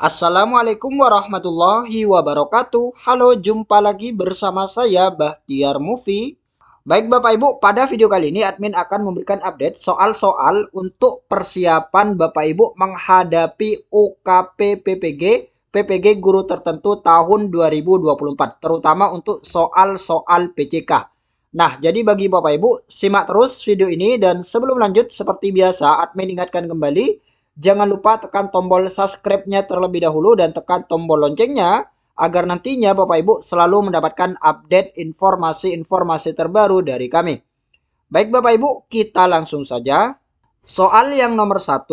Assalamualaikum warahmatullahi wabarakatuh. Halo, jumpa lagi bersama saya Bahtiar Mufi. Baik Bapak Ibu, pada video kali ini admin akan memberikan update soal-soal untuk persiapan Bapak Ibu menghadapi UKP PPG guru tertentu tahun 2024, terutama untuk soal-soal PCK. Nah, jadi bagi Bapak Ibu, simak terus video ini dan sebelum lanjut seperti biasa admin ingatkan kembali, jangan lupa tekan tombol subscribe-nya terlebih dahulu dan tekan tombol loncengnya agar nantinya Bapak Ibu selalu mendapatkan update informasi-informasi terbaru dari kami. Baik Bapak Ibu, kita langsung saja. Soal yang nomor 1,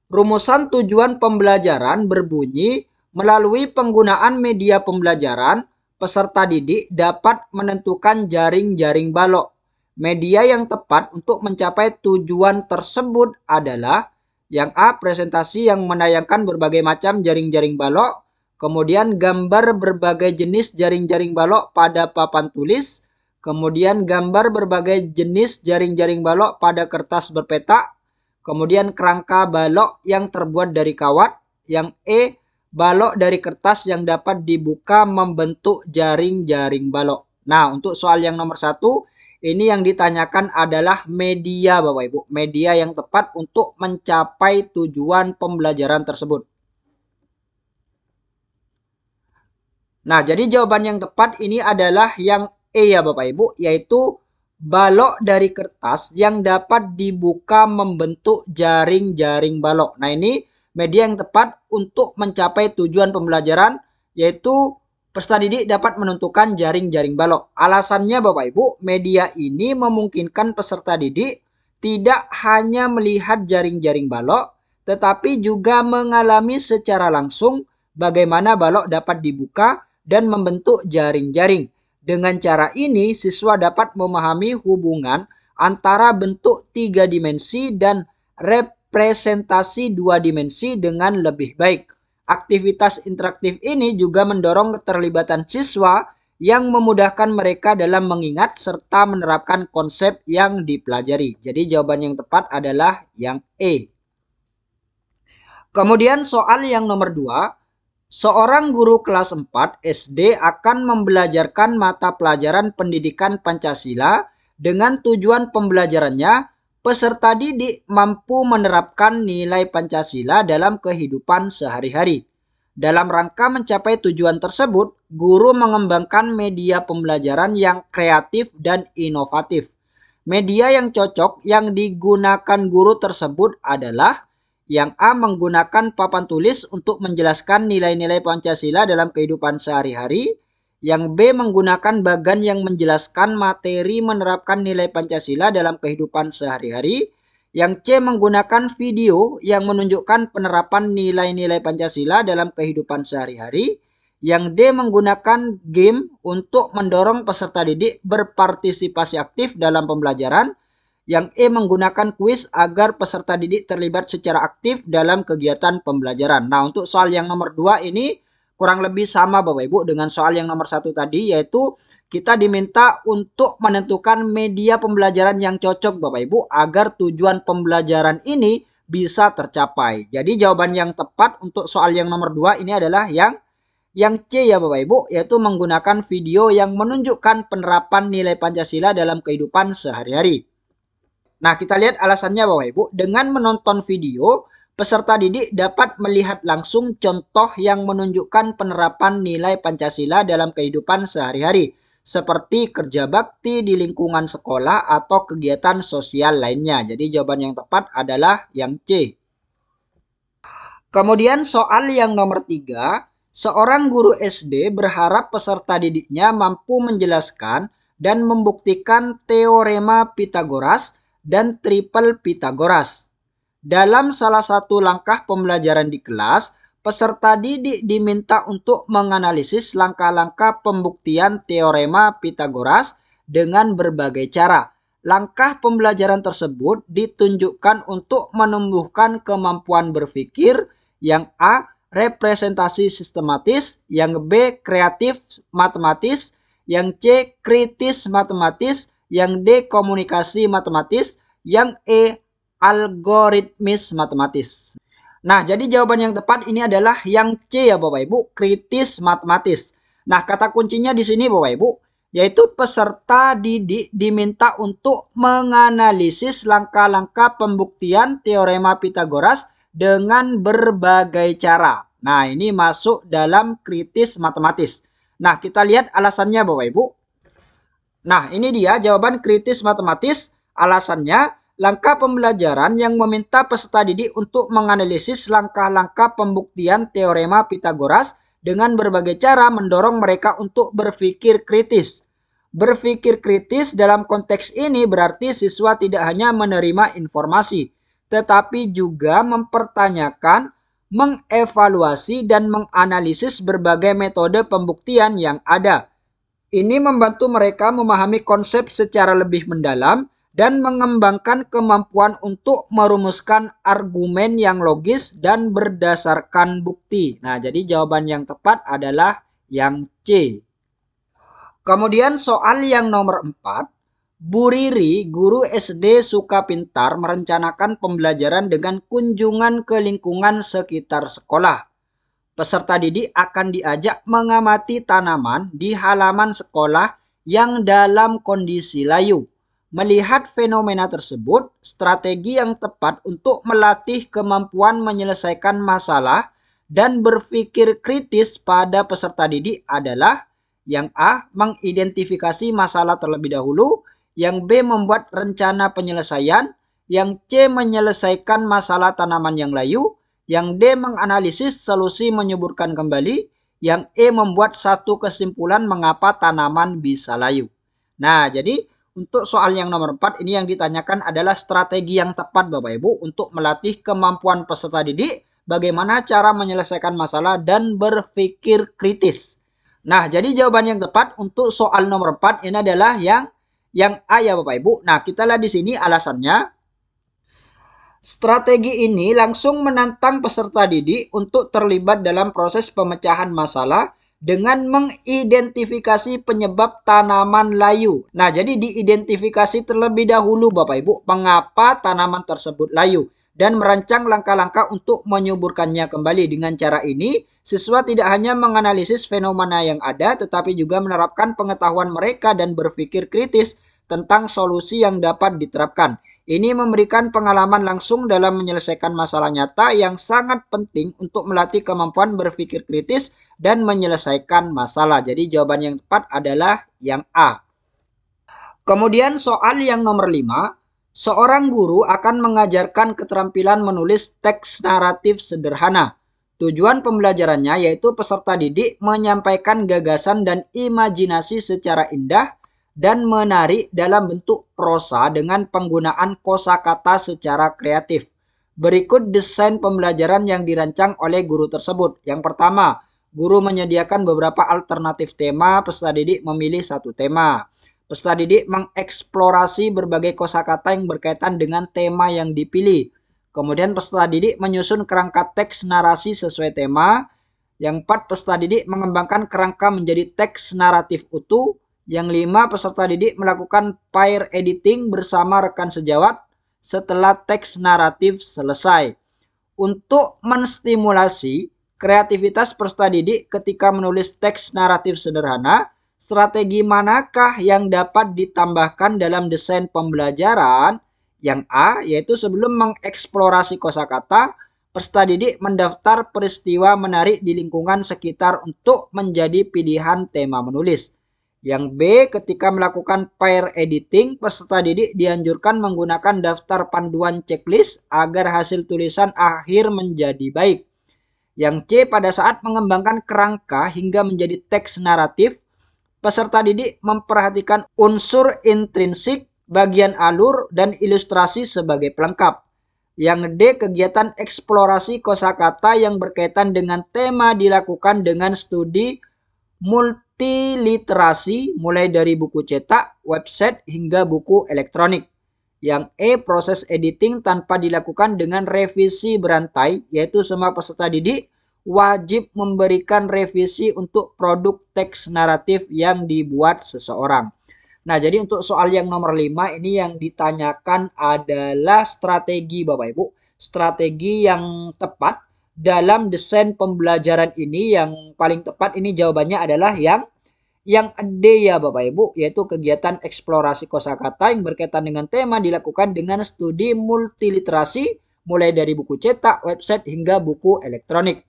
rumusan tujuan pembelajaran berbunyi melalui penggunaan media pembelajaran, peserta didik dapat menentukan jaring-jaring balok. Media yang tepat untuk mencapai tujuan tersebut adalah yang A, presentasi yang menayangkan berbagai macam jaring-jaring balok. Kemudian gambar berbagai jenis jaring-jaring balok pada papan tulis. Kemudian gambar berbagai jenis jaring-jaring balok pada kertas berpetak. Kemudian kerangka balok yang terbuat dari kawat. Yang E, balok dari kertas yang dapat dibuka membentuk jaring-jaring balok. Nah, untuk soal yang nomor 1, ini yang ditanyakan adalah media Bapak Ibu. Media yang tepat untuk mencapai tujuan pembelajaran tersebut. Nah, jadi jawaban yang tepat ini adalah yang E ya Bapak Ibu, yaitu balok dari kertas yang dapat dibuka membentuk jaring-jaring balok. Nah, ini media yang tepat untuk mencapai tujuan pembelajaran, yaitu peserta didik dapat menentukan jaring-jaring balok. Alasannya Bapak Ibu, media ini memungkinkan peserta didik tidak hanya melihat jaring-jaring balok, tetapi juga mengalami secara langsung bagaimana balok dapat dibuka dan membentuk jaring-jaring. Dengan cara ini, siswa dapat memahami hubungan antara bentuk 3 dimensi dan representasi 2 dimensi dengan lebih baik. Aktivitas interaktif ini juga mendorong keterlibatan siswa yang memudahkan mereka dalam mengingat serta menerapkan konsep yang dipelajari. Jadi jawaban yang tepat adalah yang E. Kemudian soal yang nomor 2, seorang guru kelas 4 SD akan membelajarkan mata pelajaran pendidikan Pancasila dengan tujuan pembelajarannya peserta didik mampu menerapkan nilai Pancasila dalam kehidupan sehari-hari. Dalam rangka mencapai tujuan tersebut, guru mengembangkan media pembelajaran yang kreatif dan inovatif. Media yang cocok yang digunakan guru tersebut adalah yang A, menggunakan papan tulis untuk menjelaskan nilai-nilai Pancasila dalam kehidupan sehari-hari. Yang B, menggunakan bagan yang menjelaskan materi menerapkan nilai Pancasila dalam kehidupan sehari-hari. Yang C, menggunakan video yang menunjukkan penerapan nilai-nilai Pancasila dalam kehidupan sehari-hari. Yang D, menggunakan game untuk mendorong peserta didik berpartisipasi aktif dalam pembelajaran. Yang E, menggunakan kuis agar peserta didik terlibat secara aktif dalam kegiatan pembelajaran. Nah, untuk soal yang nomor 2 ini kurang lebih sama Bapak Ibu dengan soal yang nomor 1 tadi, yaitu kita diminta untuk menentukan media pembelajaran yang cocok Bapak Ibu agar tujuan pembelajaran ini bisa tercapai. Jadi jawaban yang tepat untuk soal yang nomor 2 ini adalah yang C ya Bapak Ibu, yaitu menggunakan video yang menunjukkan penerapan nilai Pancasila dalam kehidupan sehari-hari. Nah, kita lihat alasannya Bapak Ibu. Dengan menonton video, peserta didik dapat melihat langsung contoh yang menunjukkan penerapan nilai Pancasila dalam kehidupan sehari-hari, seperti kerja bakti di lingkungan sekolah atau kegiatan sosial lainnya. Jadi jawaban yang tepat adalah yang C. Kemudian soal yang nomor 3, seorang guru SD berharap peserta didiknya mampu menjelaskan dan membuktikan teorema Pythagoras dan triple Pythagoras. Dalam salah satu langkah pembelajaran di kelas, peserta didik diminta untuk menganalisis langkah-langkah pembuktian teorema Pythagoras dengan berbagai cara. Langkah pembelajaran tersebut ditunjukkan untuk menumbuhkan kemampuan berpikir. Yang A, representasi sistematis. Yang B, kreatif matematis. Yang C, kritis matematis. Yang D, komunikasi matematis. Yang E, algoritmis matematis. Nah, jadi jawaban yang tepat ini adalah yang C ya Bapak Ibu, kritis matematis. Nah, kata kuncinya di sini Bapak Ibu, yaitu peserta didik diminta untuk menganalisis langkah-langkah pembuktian teorema Pitagoras dengan berbagai cara. Nah, ini masuk dalam kritis matematis. Nah, kita lihat alasannya Bapak Ibu. Nah, ini dia jawaban kritis matematis. Alasannya, langkah pembelajaran yang meminta peserta didik untuk menganalisis langkah-langkah pembuktian teorema Pitagoras dengan berbagai cara mendorong mereka untuk berpikir kritis. Berpikir kritis dalam konteks ini berarti siswa tidak hanya menerima informasi, tetapi juga mempertanyakan, mengevaluasi, dan menganalisis berbagai metode pembuktian yang ada. Ini membantu mereka memahami konsep secara lebih mendalam dan mengembangkan kemampuan untuk merumuskan argumen yang logis dan berdasarkan bukti. Nah, jadi jawaban yang tepat adalah yang C. Kemudian soal yang nomor 4. Bu Riri, guru SD Sukapintar, merencanakan pembelajaran dengan kunjungan ke lingkungan sekitar sekolah. Peserta didik akan diajak mengamati tanaman di halaman sekolah yang dalam kondisi layu. Melihat fenomena tersebut, strategi yang tepat untuk melatih kemampuan menyelesaikan masalah dan berpikir kritis pada peserta didik adalah yang A. Mengidentifikasi masalah terlebih dahulu, yang B. Membuat rencana penyelesaian, yang C. Menyelesaikan masalah tanaman yang layu, yang D. Menganalisis solusi menyuburkan kembali, yang E. Membuat satu kesimpulan mengapa tanaman bisa layu. Nah, jadi untuk soal yang nomor 4 ini yang ditanyakan adalah strategi yang tepat Bapak Ibu untuk melatih kemampuan peserta didik, bagaimana cara menyelesaikan masalah dan berpikir kritis. Nah, jadi jawaban yang tepat untuk soal nomor 4 ini adalah yang A ya Bapak Ibu. Nah, kita lihat di sini alasannya. Strategi ini langsung menantang peserta didik untuk terlibat dalam proses pemecahan masalah dengan mengidentifikasi penyebab tanaman layu. Nah, jadi diidentifikasi terlebih dahulu Bapak Ibu, mengapa tanaman tersebut layu, dan merancang langkah-langkah untuk menyuburkannya kembali. Dengan cara ini, siswa tidak hanya menganalisis fenomena yang ada, tetapi juga menerapkan pengetahuan mereka dan berpikir kritis tentang solusi yang dapat diterapkan. Ini memberikan pengalaman langsung dalam menyelesaikan masalah nyata yang sangat penting untuk melatih kemampuan berpikir kritis dan menyelesaikan masalah. Jadi jawaban yang tepat adalah yang A. Kemudian soal yang nomor 5. Seorang guru akan mengajarkan keterampilan menulis teks naratif sederhana. Tujuan pembelajarannya yaitu peserta didik menyampaikan gagasan dan imajinasi secara indah dan menarik dalam bentuk prosa dengan penggunaan kosakata secara kreatif. Berikut desain pembelajaran yang dirancang oleh guru tersebut. Yang pertama, guru menyediakan beberapa alternatif tema, peserta didik memilih satu tema. Peserta didik mengeksplorasi berbagai kosakata yang berkaitan dengan tema yang dipilih. Kemudian peserta didik menyusun kerangka teks narasi sesuai tema. Yang 4, peserta didik mengembangkan kerangka menjadi teks naratif utuh. Yang 5, peserta didik melakukan pair editing bersama rekan sejawat setelah teks naratif selesai. Untuk menstimulasi kreativitas peserta didik ketika menulis teks naratif sederhana, strategi manakah yang dapat ditambahkan dalam desain pembelajaran? Yang A, yaitu sebelum mengeksplorasi kosakata, peserta didik mendaftar peristiwa menarik di lingkungan sekitar untuk menjadi pilihan tema menulis. Yang B, ketika melakukan pair editing, peserta didik dianjurkan menggunakan daftar panduan checklist agar hasil tulisan akhir menjadi baik. Yang C, pada saat mengembangkan kerangka hingga menjadi teks naratif, peserta didik memperhatikan unsur intrinsik, bagian alur, dan ilustrasi sebagai pelengkap. Yang D, kegiatan eksplorasi kosakata yang berkaitan dengan tema dilakukan dengan studi multiliterasi mulai dari buku cetak, website, hingga buku elektronik. Yang E, proses editing tanpa dilakukan dengan revisi berantai, yaitu semua peserta didik wajib memberikan revisi untuk produk teks naratif yang dibuat seseorang. Nah, jadi untuk soal yang nomor 5 ini yang ditanyakan adalah strategi Bapak Ibu. strategi yang tepat dalam desain pembelajaran ini. Yang paling tepat ini jawabannya adalah yang D ya Bapak Ibu, yaitu kegiatan eksplorasi kosakata yang berkaitan dengan tema dilakukan dengan studi multiliterasi mulai dari buku cetak, website hingga buku elektronik.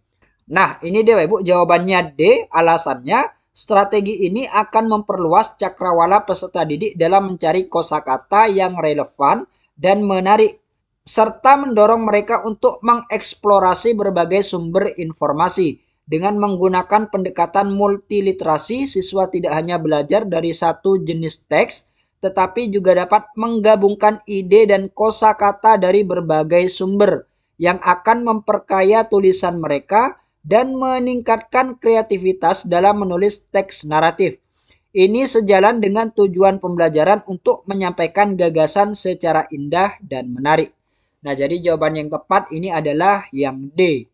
Nah, ini deh Bapak Ibu jawabannya D. Alasannya strategi ini akan memperluas cakrawala peserta didik dalam mencari kosakata yang relevan dan menarik, serta mendorong mereka untuk mengeksplorasi berbagai sumber informasi. Dengan menggunakan pendekatan multiliterasi, siswa tidak hanya belajar dari satu jenis teks, tetapi juga dapat menggabungkan ide dan kosakata dari berbagai sumber yang akan memperkaya tulisan mereka dan meningkatkan kreativitas dalam menulis teks naratif. Ini sejalan dengan tujuan pembelajaran untuk menyampaikan gagasan secara indah dan menarik. Nah, jadi jawaban yang tepat ini adalah yang D.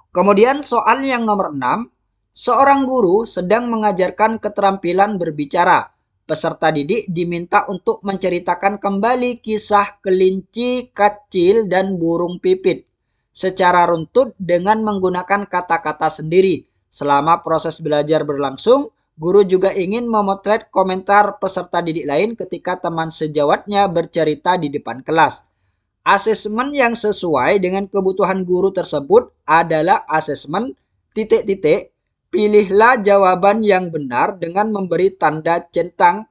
Kemudian soal yang nomor 6, seorang guru sedang mengajarkan keterampilan berbicara. Peserta didik diminta untuk menceritakan kembali kisah kelinci kecil dan burung pipit secara runtut dengan menggunakan kata-kata sendiri. Selama proses belajar berlangsung, guru juga ingin memotret komentar peserta didik lain ketika teman sejawatnya bercerita di depan kelas. Asesmen yang sesuai dengan kebutuhan guru tersebut adalah asesmen titik-titik. Pilihlah jawaban yang benar dengan memberi tanda centang.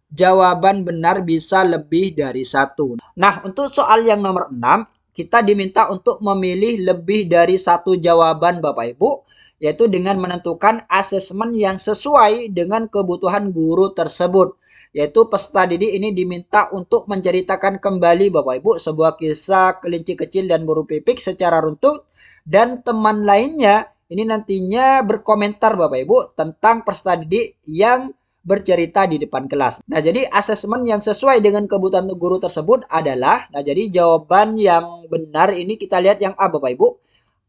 Jawaban benar bisa lebih dari satu. Nah, untuk soal yang nomor 6, kita diminta untuk memilih lebih dari satu jawaban Bapak Ibu, yaitu dengan menentukan asesmen yang sesuai dengan kebutuhan guru tersebut. Yaitu peserta didik ini diminta untuk menceritakan kembali Bapak Ibu sebuah kisah kelinci kecil dan burung pipik secara runtut, dan teman lainnya ini nantinya berkomentar Bapak Ibu tentang peserta didik yang bercerita di depan kelas. Nah, jadi asesmen yang sesuai dengan kebutuhan guru tersebut adalah, nah jadi jawaban yang benar ini kita lihat yang A Bapak Ibu,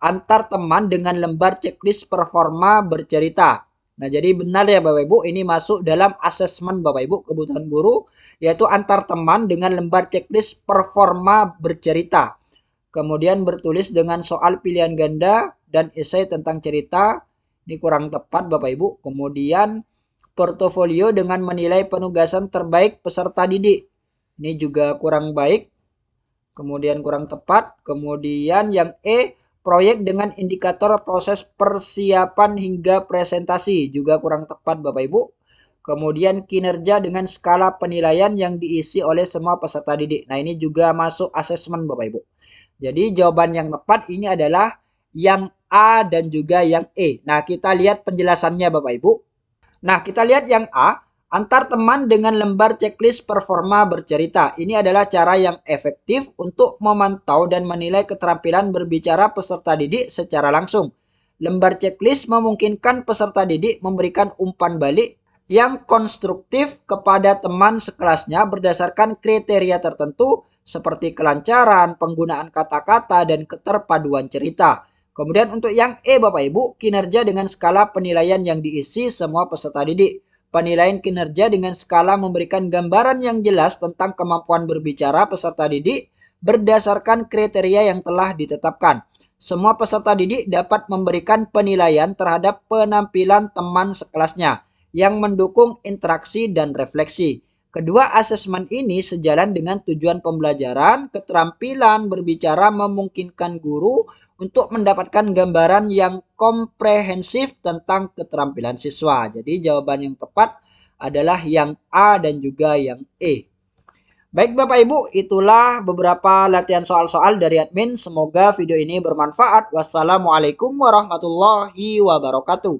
antar teman dengan lembar checklist performa bercerita. Nah, jadi benar ya Bapak Ibu, ini masuk dalam asesmen Bapak Ibu kebutuhan guru, yaitu antar teman dengan lembar checklist performa bercerita. Kemudian bertulis dengan soal pilihan ganda dan esai tentang cerita. Ini kurang tepat Bapak Ibu. Kemudian portofolio dengan menilai penugasan terbaik peserta didik. Ini juga kurang baik. Kemudian kurang tepat. Kemudian yang E, proyek dengan indikator proses persiapan hingga presentasi, juga kurang tepat Bapak Ibu. Kemudian kinerja dengan skala penilaian yang diisi oleh semua peserta didik. Nah, ini juga masuk asesmen Bapak Ibu. Jadi jawaban yang tepat ini adalah yang A dan juga yang E. Nah, kita lihat penjelasannya Bapak Ibu. Nah, kita lihat yang A. Antar teman dengan lembar checklist performa bercerita. Ini adalah cara yang efektif untuk memantau dan menilai keterampilan berbicara peserta didik secara langsung. Lembar checklist memungkinkan peserta didik memberikan umpan balik yang konstruktif kepada teman sekelasnya berdasarkan kriteria tertentu seperti kelancaran, penggunaan kata-kata, dan keterpaduan cerita. Kemudian untuk yang E Bapak Ibu, kinerja dengan skala penilaian yang diisi semua peserta didik. Penilaian kinerja dengan skala memberikan gambaran yang jelas tentang kemampuan berbicara peserta didik berdasarkan kriteria yang telah ditetapkan. Semua peserta didik dapat memberikan penilaian terhadap penampilan teman sekelasnya yang mendukung interaksi dan refleksi. Kedua asesmen ini sejalan dengan tujuan pembelajaran. Keterampilan berbicara memungkinkan guru untuk mendapatkan gambaran yang komprehensif tentang keterampilan siswa. Jadi jawaban yang tepat adalah yang A dan juga yang E. Baik Bapak Ibu, itulah beberapa latihan soal-soal dari admin. Semoga video ini bermanfaat. Wassalamualaikum warahmatullahi wabarakatuh.